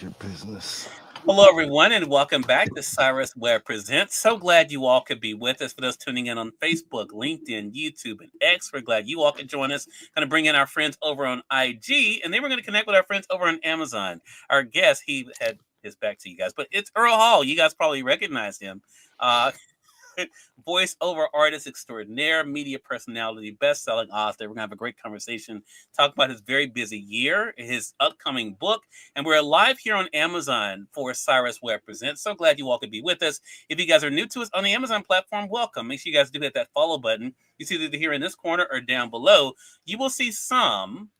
Your business. Hello, everyone, and welcome back to Cyrus Webb Presents. So glad you all could be with us. For those tuning in on Facebook, LinkedIn, YouTube, and X, we're glad you all could join us. Going to bring in our friends over on IG, and then we're going to connect with our friends over on Amazon. Our guest, he had his back to you guys, but it's Earl Hall. You guys probably recognize him. Uh, Voiceover artist extraordinaire, media personality, best-selling author. We're gonna have a great conversation, talk about his very busy year, his upcoming book, and we're live here on Amazon for Cyrus Webb Presents. So glad you all could be with us. If you guys are new to us on the Amazon platform, welcome. Make sure you guys do hit that follow button. You see it either here in this corner or down below. You will see some,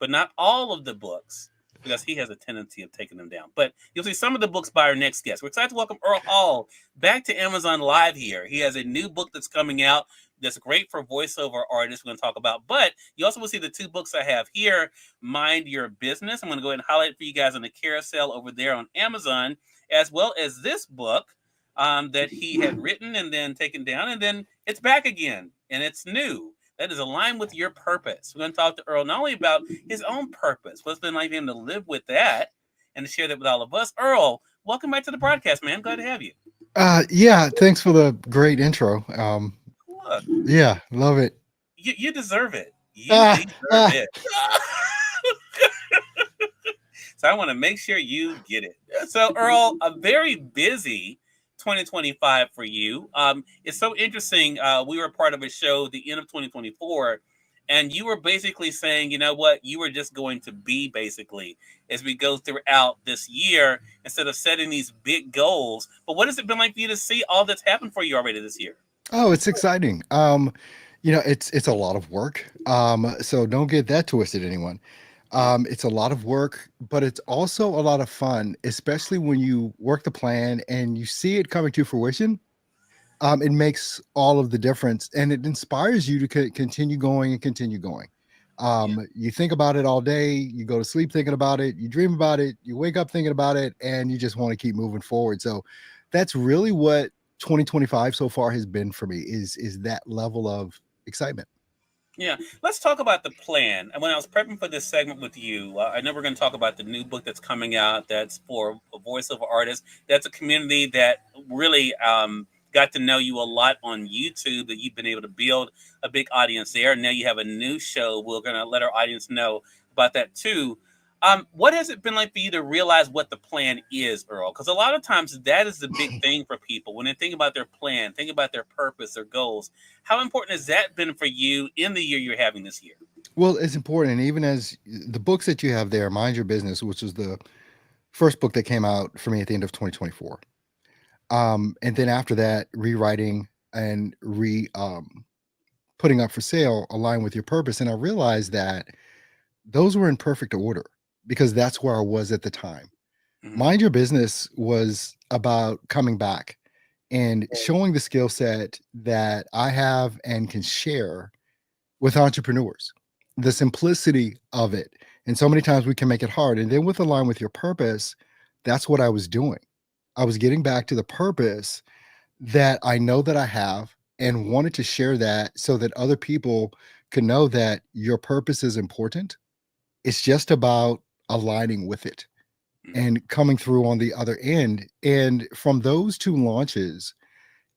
but not all of the books, because he has a tendency of taking them down. But you'll see some of the books by our next guest. We're excited to welcome Earl Hall back to Amazon Live here. He has a new book that's coming out that's great for voiceover artists we're going to talk about. But you also will see the two books I have here, Mind Your Business. I'm going to go ahead and highlight for you guys on the carousel over there on Amazon, as well as this book that he had written and then taken down. And then it's back again, and it's new. That is aligned with your purpose. We're going to talk to Earl not only about his own purpose, what's been like him to live with that and to share that with all of us. Earl, welcome back to the broadcast, man. Glad to have you. Yeah, thanks for the great intro. Look, Yeah, love it. you deserve it. You Ah, deserve ah. it. So I want to make sure you get it. So Earl, a very busy 2025 for you. It's so interesting. We were part of a show at the end of 2024, and you were basically saying, you know what, you were just going to be basically as we go throughout this year instead of setting these big goals. But what has it been like for you to see all that's happened for you already this year? Oh, it's exciting. It's a lot of work. So don't get that twisted, anyone. Yeah. It's a lot of work, but it's also a lot of fun, especially when you work the plan and you see it coming to fruition. It makes all of the difference, and it inspires you to continue going and continue going. Yeah. You think about it all day, you go to sleep thinking about it, you dream about it, you wake up thinking about it, and you just want to keep moving forward. So that's really what 2025 so far has been for me, is that level of excitement. Yeah, let's talk about the plan. And when I was prepping for this segment with you, I know we're going to talk about the new book that's coming out. That's for a voiceover artist. That's a community that really got to know you a lot on YouTube. That you've been able to build a big audience there. Now you have a new show. We're going to let our audience know about that too. What has it been like for you to realize what the plan is, Earl? Because a lot of times that is the big thing for people when they think about their plan, think about their purpose, their goals. How important has that been for you in the year you're having this year? Well, it's important. And even as the books that you have there, Mind Your Business, which was the first book that came out for me at the end of 2024. And then after that, rewriting and putting up for sale align with your purpose. And I realized that those were in perfect order because that's where I was at the time. Hmm. Mind Your Business was about coming back and showing the skill set that I have and can share with entrepreneurs, the simplicity of it. And so many times we can make it hard. And then with Align with Your Purpose, that's what I was doing. I was getting back to the purpose that I know that I have and wanted to share that so that other people can know that your purpose is important. It's just about aligning with it and coming through on the other end. And from those two launches,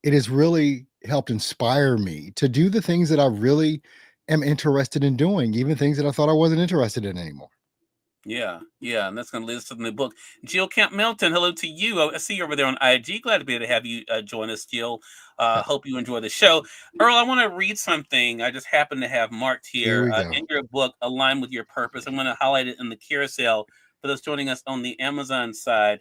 it has really helped inspire me to do the things that I really am interested in doing, even things that I thought I wasn't interested in anymore. Yeah, yeah, and that's going to lead us to the new book. Jill Camp Milton, hello to you. I see you over there on IG. Glad to be able to have you join us, Jill. Hope you enjoy the show. Earl, I want to read something I just happen to have marked Here here we go. in your book, Align with Your Purpose. I'm going to highlight it in the carousel for those joining us on the Amazon side.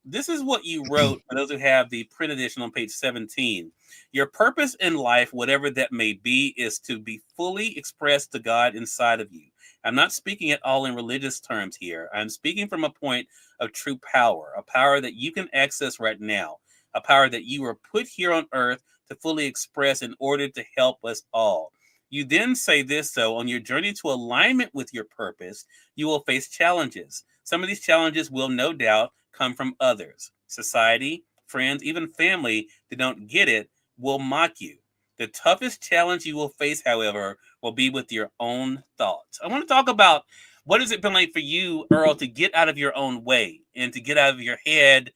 This is what you wrote for those who have the print edition on page 17. Your purpose in life, whatever that may be, is to be fully expressed to God inside of you. I'm not speaking at all in religious terms here. I'm speaking from a point of true power, a power that you can access right now, a power that you were put here on earth to fully express in order to help us all. You then say this, though, on your journey to alignment with your purpose, you will face challenges. Some of these challenges will no doubt come from others, society, friends, even family that don't get it will mock you. The toughest challenge you will face, however, will be with your own thoughts. I want to talk about what has it been like for you, Earl, to get out of your own way and to get out of your head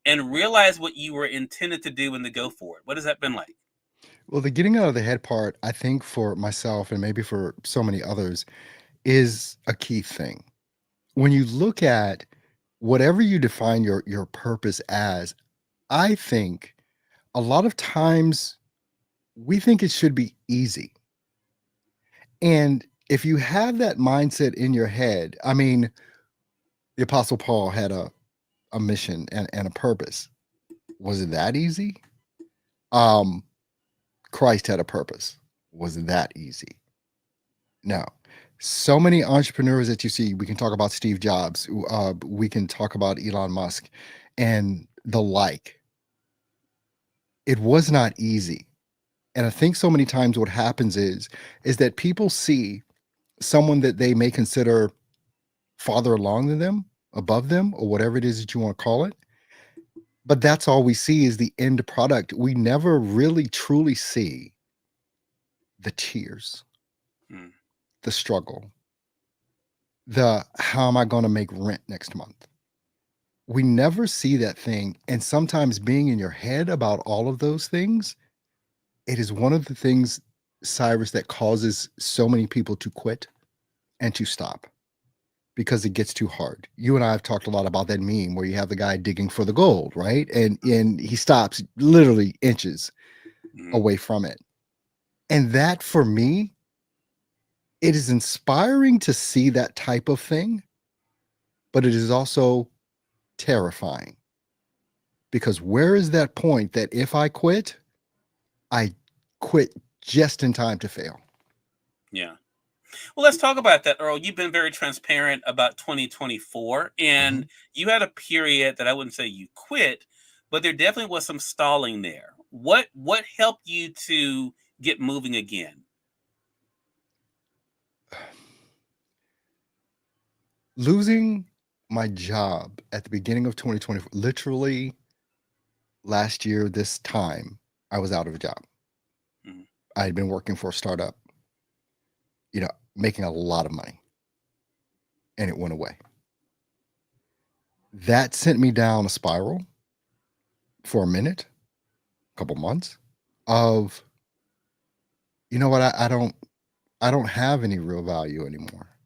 and realize what you were intended to do and to go for it? What has that been like? Well, the getting out of the head part, I think for myself and maybe for so many others, is a key thing. When you look at whatever you define your purpose as, I think a lot of times we think it should be easy. And if you have that mindset in your head, I mean, the Apostle Paul had a mission and a purpose. Was it that easy? Um, Christ had a purpose. Was it that easy? No. So many entrepreneurs that you see, we can talk about Steve Jobs, we can talk about Elon Musk and the like. It was not easy. And I think so many times what happens is that people see someone that they may consider farther along than them, above them, or whatever it is that you want to call it. But that's all we see is the end product. We never really truly see the tears, Mm. the struggle, the how am I going to make rent next month? We never see that thing. And sometimes being in your head about all of those things, it is one of the things, Cyrus, that causes so many people to quit and to stop because it gets too hard. You and I have talked a lot about that meme where you have the guy digging for the gold, right? And he stops literally inches Mm. away from it. And that for me, it is inspiring to see that type of thing, but it is also terrifying because where is that point that if I quit, I quit just in time to fail? Yeah. Well, let's talk about that, Earl. You've been very transparent about 2024, Mhm. and you had a period that I wouldn't say you quit, but there definitely was some stalling there. What helped you to get moving again? Losing my job at the beginning of 2024, literally last year, this time, I was out of a job. Mhm. I had been working for a startup, making a lot of money, and it went away. That sent me down a spiral for a minute, a couple months of, you know what, I don't have any real value anymore.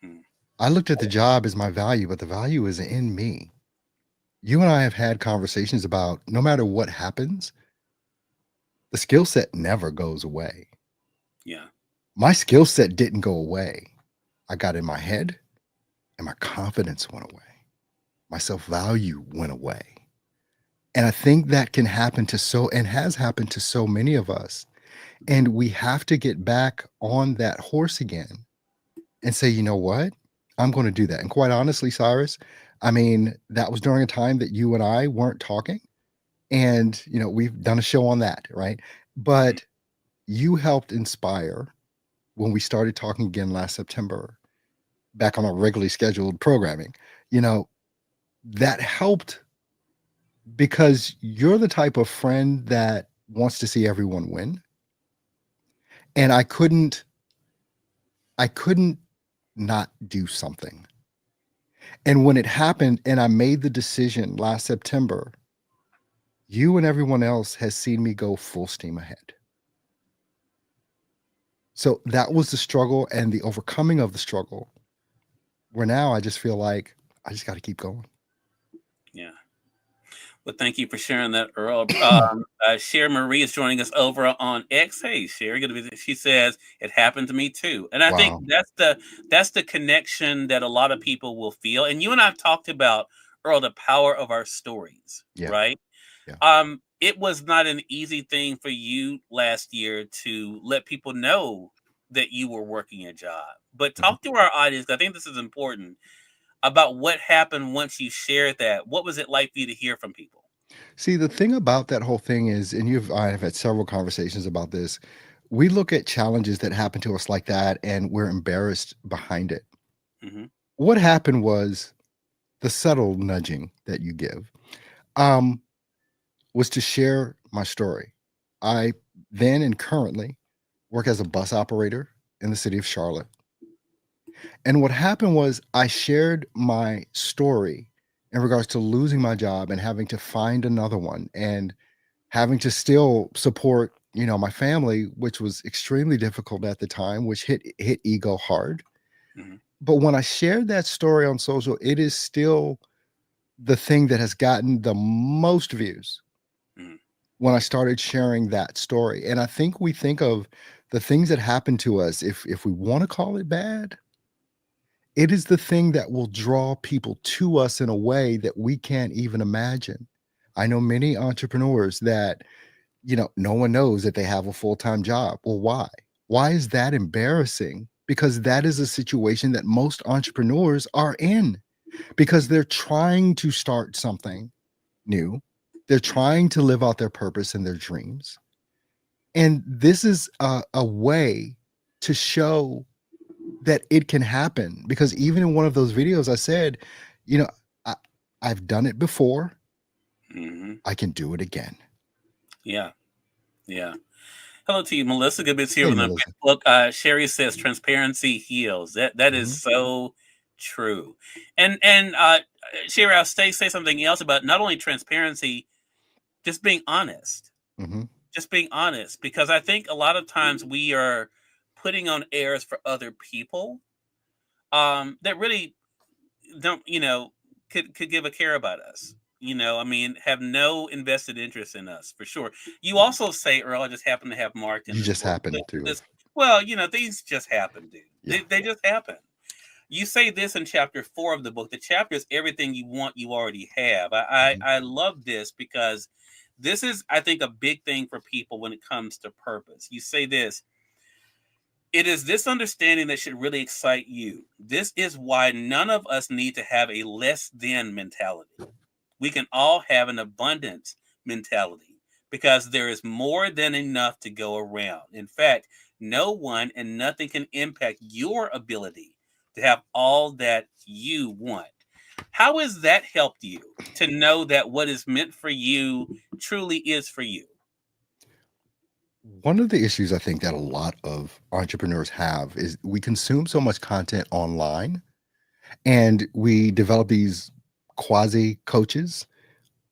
Mhm. I looked at the job as my value, but the value is in me. You and I have had conversations about no matter what happens, the skill set never goes away. Yeah. My skill set didn't go away. I got in my head and my confidence went away. My self-value went away. And I think that can happen to so and has happened to so many of us. And we have to get back on that horse again and say, you know what? I'm going to do that. And quite honestly, Cyrus, I mean, that was during a time that you and I weren't talking. And, we've done a show on that, right? Mhm. But you helped inspire when we started talking again last September, back on our regularly scheduled programming, you know, that helped because you're the type of friend that wants to see everyone win. And I couldn't not do something. And when it happened and I made the decision last September, you and everyone else has seen me go full steam ahead. So that was the struggle and the overcoming of the struggle. Where now I just feel like I just got to keep going. Yeah. Well, thank you for sharing that, Earl. Cher Marie is joining us over on X. Hey, Cher, she says it happened to me too, and I think Wow. that's the connection that a lot of people will feel. And you and I've talked about, Earl, the power of our stories, Yeah. right? Yeah. It was not an easy thing for you last year to let people know that you were working a job, but Mhm. talk to our audience. I think this is important about what happened once you shared that. What was it like for you to hear from people? See, the thing about that whole thing is, and I have had several conversations about this. We look at challenges that happen to us like that, and we're embarrassed behind it. Hmm. What happened was the subtle nudging that you give um, was to share my story. I then and currently work as a bus operator in the city of Charlotte. And what happened was I shared my story in regards to losing my job and having to find another one and having to still support, my family, which was extremely difficult at the time, which hit ego hard. Mhm. But when I shared that story on social, it is still the thing that has gotten the most views Mhm. when I started sharing that story. And I think we think of the things that happen to us, if we want to call it bad, it is the thing that will draw people to us in a way that we can't even imagine. I know many entrepreneurs that, no one knows that they have a full-time job. Well, why? Why is that embarrassing? Because that is a situation that most entrepreneurs are in because they're trying to start something new. They're trying to live out their purpose and their dreams. And this is a way to show that it can happen because even in one of those videos, I said, you know, I, I've done it before. Mhm. I can do it again. Yeah. Yeah. Hello to you, Melissa. Good to see you Hey, on the Melissa. Facebook. Sherry says transparency heals. That is Hmm. so true. And Sherry, I'll say something else about not only transparency, just being honest. Hmm. Just being honest, because I think a lot of times we are putting on airs for other people that really don't, could give a care about us. I mean, have no invested interest in us for sure. You also say, Earl, I just happen to have marked in You this just book. happen to have, This, well, these just happen, dude. yeah. They just happen. You say this in chapter 4 of the book. The chapter is everything you want, you already have. Hmm. I love this because this is, I think, a big thing for people when it comes to purpose. You say this: it is this understanding that should really excite you. This is why none of us need to have a less than mentality. We can all have an abundance mentality because there is more than enough to go around. In fact, no one and nothing can impact your ability to have all that you want. How has that helped you to know that what is meant for you truly is for you? One of the issues I think that a lot of entrepreneurs have is we consume so much content online and we develop these quasi coaches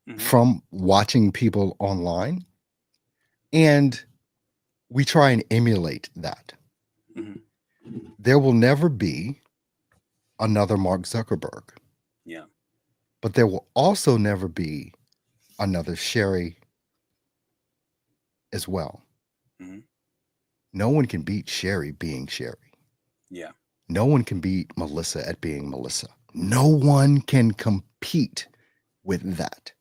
Hmm. from watching people online and we try and emulate that. Hmm. There will never be another Mark Zuckerberg, Yeah. but there will also never be another Sherry as well. Hmm. No one can beat Sherry being Sherry. Yeah. No one can beat Melissa at being Melissa. No one can compete with that.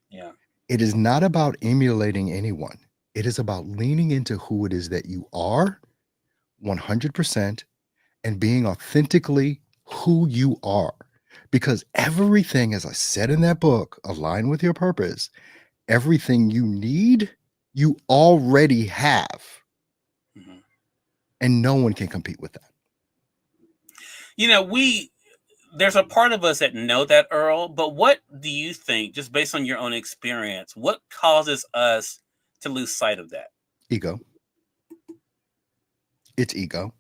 Yeah. It is not about emulating anyone. It is about leaning into who it is that you are 100% and being authentically who you are. Because everything, as I said in that book, align with your purpose, everything you need, you already have. Hmm. And no one can compete with that. We there's a part of us that know that, Earl, but what do you think, just based on your own experience, what causes us to lose sight of that? Ego. It's ego.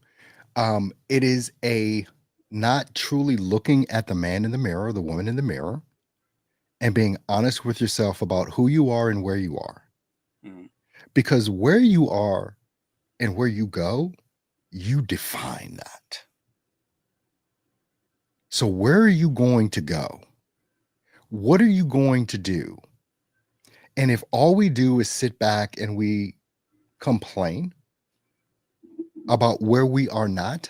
It is a not truly looking at the man in the mirror, the woman in the mirror, and being honest with yourself about who you are and where you are. Mhm. Because where you are and where you go, you define that. So, where are you going to go? What are you going to do? And if all we do is sit back and we complain about where we are not,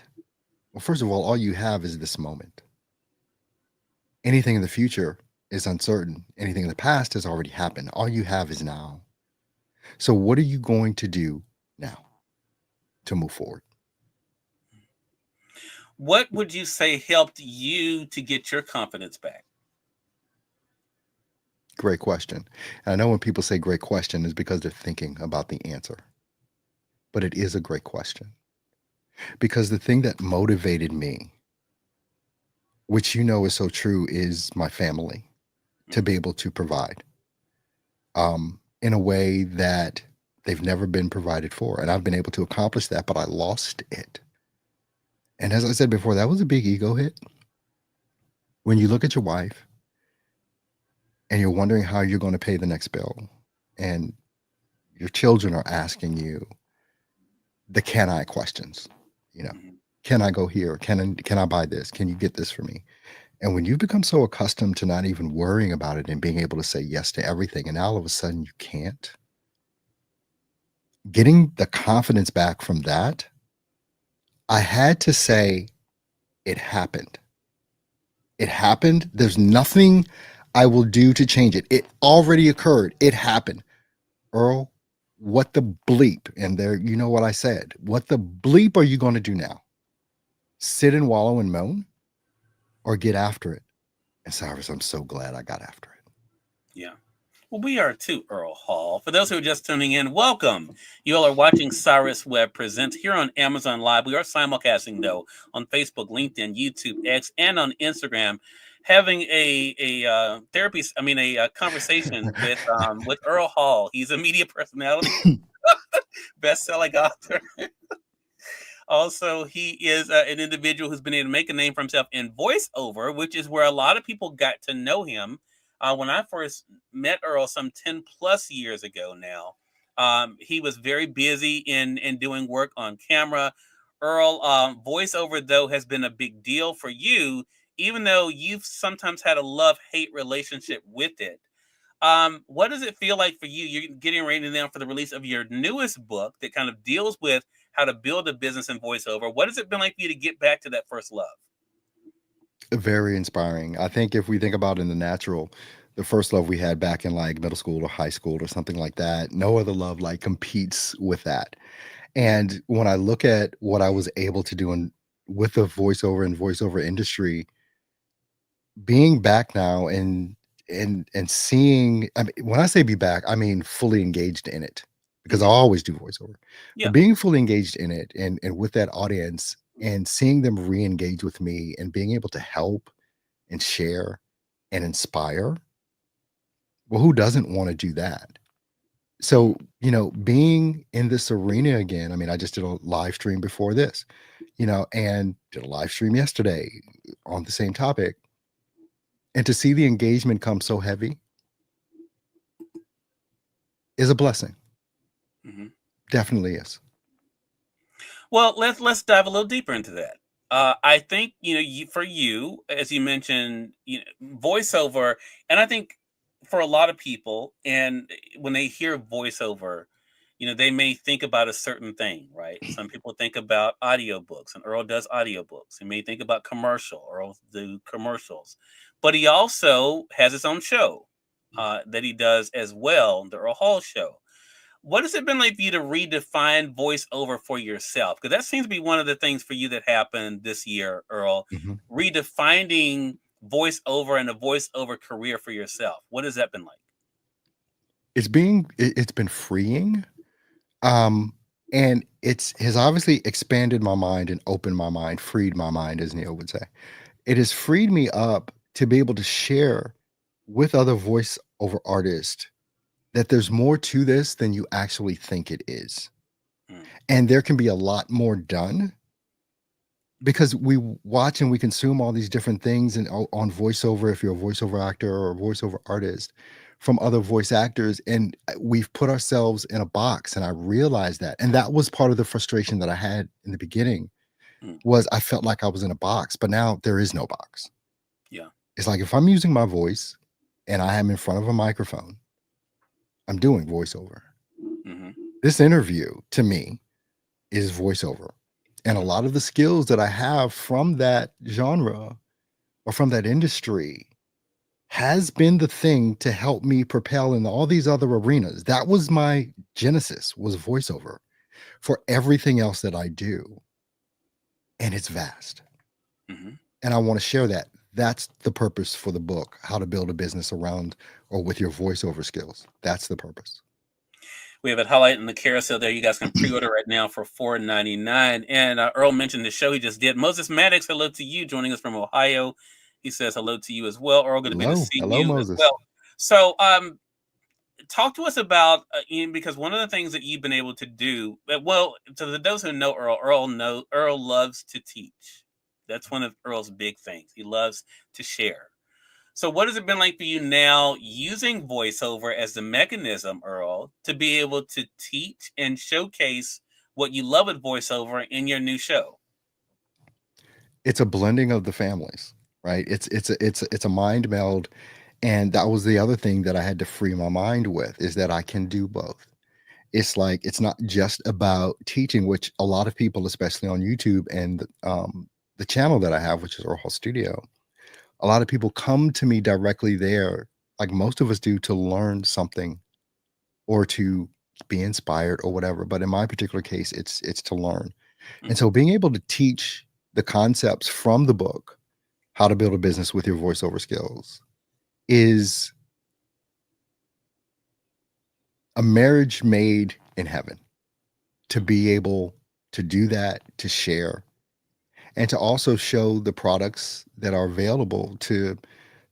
well, first of all you have is this moment. Anything in the future is uncertain. Anything in the past has already happened. All you have is now. So, what are you going to do now to move forward? What would you say helped you to get your confidence back? Great question. And I know when people say great question is because they're thinking about the answer, but it is a great question because the thing that motivated me, which is so true, is my family to Mhm. be able to provide in a way that they've never been provided for. And I've been able to accomplish that, but I lost it. And as I said before, that was a big ego hit. When you look at your wife and you're wondering how you're going to pay the next bill, and your children are asking you the can I questions, you know, Mhm. can I go here? Can I buy this? Can you get this for me? And when you become so accustomed to not even worrying about it and being able to say yes to everything, and now all of a sudden you can't, getting the confidence back from that, I had to say, it happened. It happened. There's nothing I will do to change it. It already occurred. It happened. Earl, what the bleep? And there, you know what I said. What the bleep are you going to do now? Sit and wallow and moan or get after it? And Cyrus, I'm so glad I got after it. Yeah. Well, we are too, Earl Hall. For those who are just tuning in, welcome. You all are watching Cyrus Webb Presents here on Amazon Live. We are simulcasting, though, on Facebook, LinkedIn, YouTube, X, and on Instagram, having a therapy, a conversation with Earl Hall. He's a media personality, best-selling author. Also, he is an individual who's been able to make a name for himself in voiceover, which is where a lot of people got to know him. When I first met Earl some 10 plus years ago now, he was very busy in doing work on camera. Earl, voiceover, though, has been a big deal for you, even though you've sometimes had a love hate relationship with it. What does it feel like for you? You're getting ready now for the release of your newest book that kind of deals with how to build a business in voiceover. What has it been like for you to get back to that first love? Very inspiring. I think if we think about in the natural, the first love we had back in like middle school or high school or something like that, no other love like competes with that. And when I look at what I was able to do with the voiceover and voiceover industry, being back now and seeing, I mean, when I say be back, I mean fully engaged in it, because I Hmm. always do voiceover. Yeah. But being fully engaged in it and with that audience and seeing them re-engage with me and being able to help and share and inspire, well, who doesn't want to do that? Mm. So, being in this arena again, I mean, I just did a live stream before this, and did a live stream yesterday on the same topic. And to see the engagement come so heavy is a blessing. Hmm. Definitely is. Well, let's dive a little deeper into that. I think for you, as you mentioned, voiceover, and I think for a lot of people, and when they hear voiceover, they may think about a certain thing, right? Some people think about audiobooks, and Earl does audiobooks. He may think about commercial, Earl do commercials, but he also has his own show that he does as well, the Earl Hall Show. What has it been like for you to redefine voiceover for yourself? Because that seems to be one of the things for you that happened this year, Earl. Mhm. Redefining voiceover and a voiceover career for yourself. What has that been like? It's been freeing. Um, and it's has obviously expanded my mind and opened my mind, freed my mind, as Neil would say. It has freed me up to be able to share with other voiceover artists that there's more to this than you actually think it is. Mm, And there can be a lot more done because we watch and we consume all these different things and on voiceover, if you're a voiceover actor or a voiceover artist, from other voice actors, and we've put ourselves in a box. And I realized that, and that was part of the frustration that I had in the beginning, mm, was I felt like I was in a box, but now there is no box. yeah. It's like if I'm using my voice and I am in front of a microphone, I'm doing voiceover. Hmm. This interview to me is voiceover. And a Yeah. lot of the skills that I have from that genre or from that industry has been the thing to help me propel in all these other arenas. That was my genesis, was voiceover for everything else that I do. And it's vast. Hmm. And I want to share that. That's the purpose for the book, how to build a business around or with your voiceover skills. That's the purpose. We have it highlighted in the carousel there. You guys can pre-order right now for $4.99. And Earl mentioned the show he just did. Moses Maddox, hello to you, joining us from Ohio. He says hello to you as well. Earl, good to be to Hello. see Hello, you as Moses. well. So, talk to us about Ian, because one of the things that you've been able to do, well, to those who know Earl loves to teach. That's one of Earl's big things. He loves to share. So, what has it been like for you now using voiceover as the mechanism, Earl, to be able to teach and showcase what you love with voiceover in your new show? It's a blending of the families, right? It's a mind meld, and that was the other thing that I had to free my mind with, is that I can do both. It's like it's not just about teaching, which a lot of people, especially on YouTube and the channel that I have, which is Earl Hall Studio, a lot of people come to me directly there, like most of us do, to learn something or to be inspired or whatever. But in my particular case, it's to learn. And Mhm. so being able to teach the concepts from the book, How to Build a Business with Your Voiceover Skills, is a marriage made in heaven. To be able to do that, to share, and to also show the products that are available to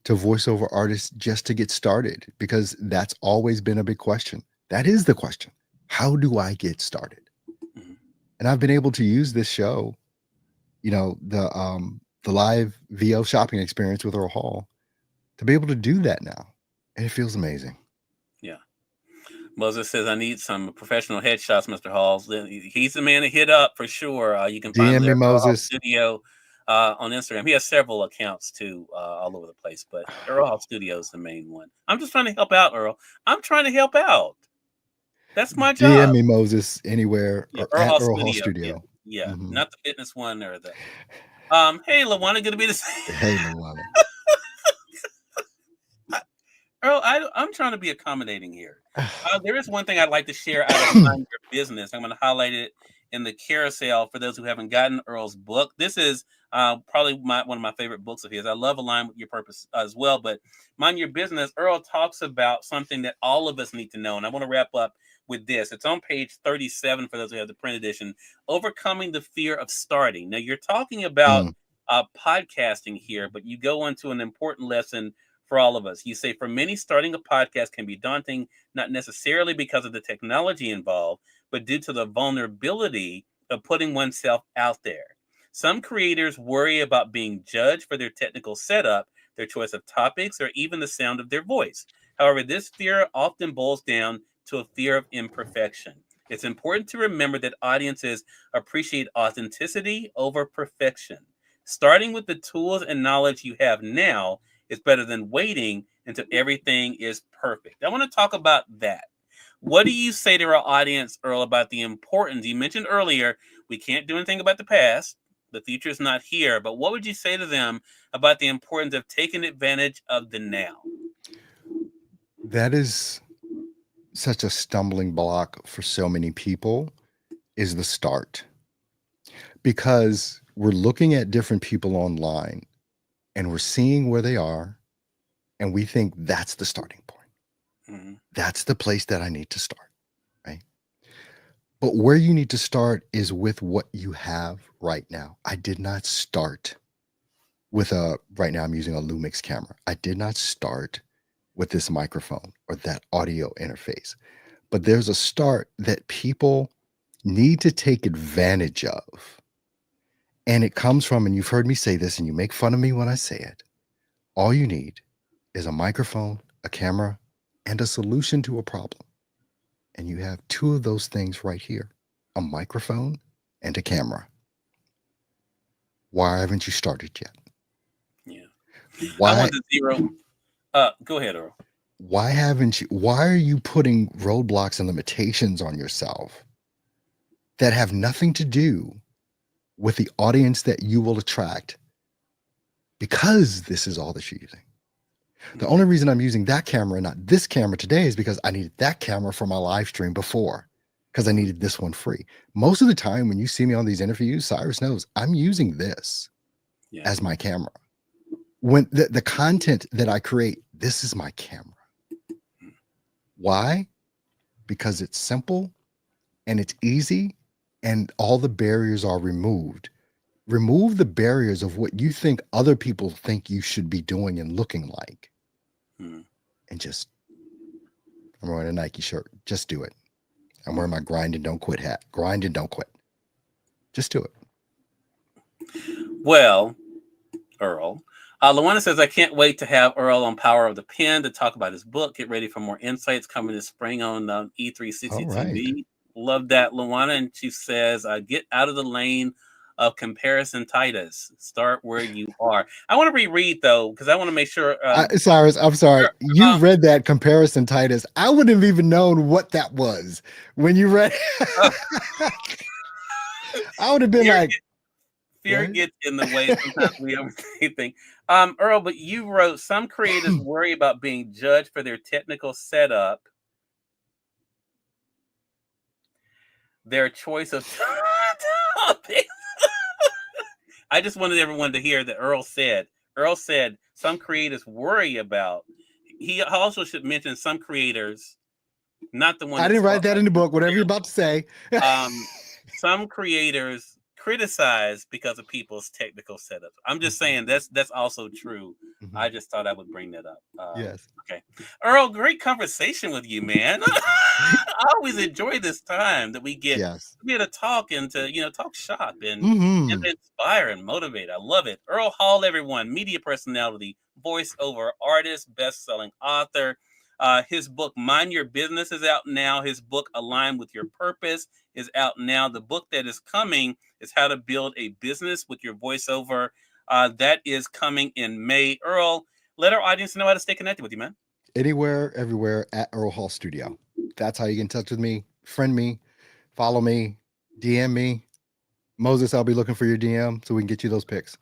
voiceover artists just to get started, because that's always been a big question. That is the question. How do I get started? Mhm. And I've been able to use this show, the live VO shopping experience with Earl Hall, to be able to do that now. And it feels amazing. Yeah. Moses says, I need some professional headshots, Mr. Halls. He's the man to hit up for sure. You can find DM him me, there, Earl Hall Moses. Studio, on Instagram. He has several accounts too, all over the place, but Earl Hall Studio is the main one. I'm just trying to help out, Earl. I'm trying to help out. That's my DM job. me, Moses, anywhere, Yeah, or Earl at Hall Earl Hall Studio. Yeah, Studio. yeah, Mhm. not the fitness one or the. Hey, Lawana, good to be the same. Hey, Luana. Earl, I'm trying to be accommodating here. There is one thing I'd like to share out of Mind Your Business. I'm going to highlight it in the carousel for those who haven't gotten Earl's book. This is probably one of my favorite books of his. I love Align with Your Purpose as well. But Mind Your Business, Earl talks about something that all of us need to know. And I want to wrap up with this. It's on page 37 for those who have the print edition. Overcoming the fear of starting. Now, you're talking about Mm, podcasting here, but you go into an important lesson for all of us. You say, for many, starting a podcast can be daunting, not necessarily because of the technology involved, but due to the vulnerability of putting oneself out there. Some creators worry about being judged for their technical setup, their choice of topics, or even the sound of their voice. However, this fear often boils down to a fear of imperfection. It's important to remember that audiences appreciate authenticity over perfection. Starting with the tools and knowledge you have now is better than waiting until everything is perfect. I want to talk about that. What do you say to our audience, Earl, about the importance? You mentioned earlier we can't do anything about the past. The future is not here. But what would you say to them about the importance of taking advantage of the now? that is such a stumbling block for so many people, is the start. Because we're looking at different people online and we're seeing where they are, and we think that's the starting point. Mhm. That's the place that I need to start, right? But where you need to start is with what you have right now. I did not start with right now I'm using a Lumix camera. I did not start with this microphone or that audio interface. But there's a start that people need to take advantage of. And it comes from, and you've heard me say this, and you make fun of me when I say it, all you need is a microphone, a camera, and a solution to a problem. And you have two of those things right here, a microphone and a camera. Why haven't you started yet? Yeah. I Why want to zero. Go ahead, Earl. why are you putting roadblocks and limitations on yourself that have nothing to do with the audience that you will attract, because this is all that you're using? The Mhm. only reason I'm using that camera and not this camera today is because I needed that camera for my live stream before, because I needed this one free. Most of the time when you see me on these interviews, Cyrus knows I'm using this Yeah. as my camera. When the content that I create, this is my camera. Why? Because it's simple and it's easy and all the barriers are removed. Remove the barriers of what you think other people think you should be doing and looking like, Mhm. and just I'm wearing a Nike shirt. Just do it. I'm wearing my grind and don't quit hat. Grind and don't quit. Just do it. Well, Earl. Luana says, I can't wait to have Earl on Power of the Pen to talk about his book. Get ready for more insights coming this spring on E360 All right. TV. Love that, Luana. And she says, get out of the lane of comparison, Titus. Start where you are. I want to reread, though, because I want to make sure. Cyrus, I'm sorry. You um, read that comparison, Titus. I wouldn't have even known what that was when you read. I would have been like, fear what? gets in the way. Sometimes we overthink things. Earl, but you wrote, some creators worry about being judged for their technical setup, their choice of topic. I just wanted everyone to hear that Earl said, some creators worry about. He also should mention some creators, not the one. I didn't write that in the book, whatever you're about to say. Some creators criticize because of people's technical setups. I'm just saying that's also true. Mm-hmm. I just thought I would bring that up. Yes. Okay. Earl, great conversation with you, man. I always enjoy this time that we get to talk and to talk shop and inspire and motivate. I love it. Earl Hall, everyone, media personality, voiceover artist, best-selling author. His book, Mind Your Business, is out now. His book, Align with Your Purpose, is out now. The book that is coming is How to Build a Business with Your Voiceover. That is coming in May. Earl, let our audience know how to stay connected with you, man. Anywhere, everywhere at Earl Hall Studio. That's how you get in touch with me. Friend me, follow me, DM me. Moses, I'll be looking for your DM so we can get you those pics.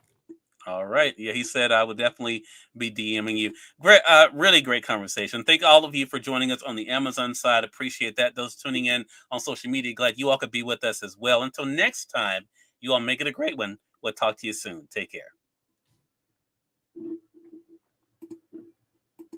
All right. Yeah, he said I would definitely be DMing you. Great, really great conversation. Thank all of you for joining us on the Amazon side. Appreciate that. Those tuning in on social media, glad you all could be with us as well. Until next time, you all make it a great one. We'll talk to you soon. Take care.